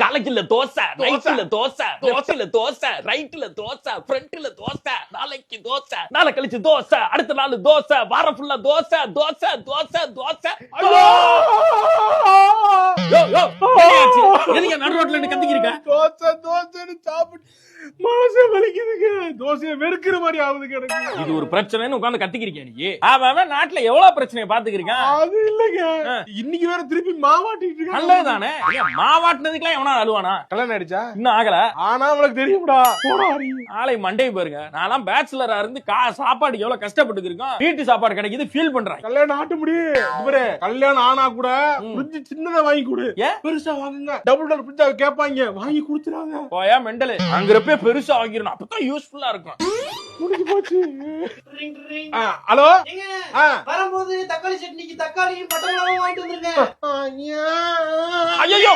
காலேஜ்ல தோசை, நைட்ல தோசை, லெஃப்ட்ல தோசை, ரைட்ல தோசை, ஃப்ரண்ட்ல தோசை, நாளைக்கு தோசை, நாளை கழிச்சு தோசை, அடுத்த நாள் தோசை, வாரம் ஃபுல்லா தோசை, தோசை, தோசை, தோசை. எதுக்கு நடு ரோட்ல நின்னு கத்திக்கிறீங்க? தோசை தோசைன்னு சாப்பிட்டு மனசே வலிக்குதுங்க. தோசையை வெறுக்கிற மாதிரி ஆகுதுங்க எனக்கு. இது ஒரு பிரச்சனைன்னு உட்கார்ந்து கத்திக்கிறீங்க நீ. அவன் நாட்டுல எவ்வளவு பிரச்சனையை பாத்துக்கிறீங்க. அது இல்லங்க, இன்னைக்கு வேற திருப்பி மாவாட்டிட்டு இருக்காங்க. நல்லதுதானே. மாவாட்டினதுக்கெல்லாம் எவனா அழுவானா? கல்யாணம் ஆயிடுச்சா? இன்னும் ஆகல. ஆனா அவனுக்கு தெரியும்டா. ஆளை மண்டை பாருங்க. நான்லாம் பேச்சுலரா இருந்து சாப்பாடு எவ்வளவு கஷ்டப்பட்டு இருக்கோம். வீட்டு சாப்பாடு கிடைக்குது ஃபீல் பண்றேன். கல்யாணம் ஆட்ட முடியும். கல்யாணம் ஆனா கூட ஃப்ரிட்ஜ் சின்னதா வாங்கி கொடு. பெருசா வாங்குங்க. டபுள் டோர் ஃப்ரிட்ஜ் கேட்பாங்க, வாங்கி கொடுத்துறாங்க. போயா மெண்டல். அங்கறப்ப பெருசா வாங்கிரணும், அப்பதான் யூஸ்ஃபுல்லா இருக்கும். முடிஞ்சு போச்சு. ஹலோ, வரும்போது தக்காளி சட்னிக்கு தக்காளியும் பட்டை மிளகாயும் வாங்கிட்டு வந்துருங்க. ஐயோ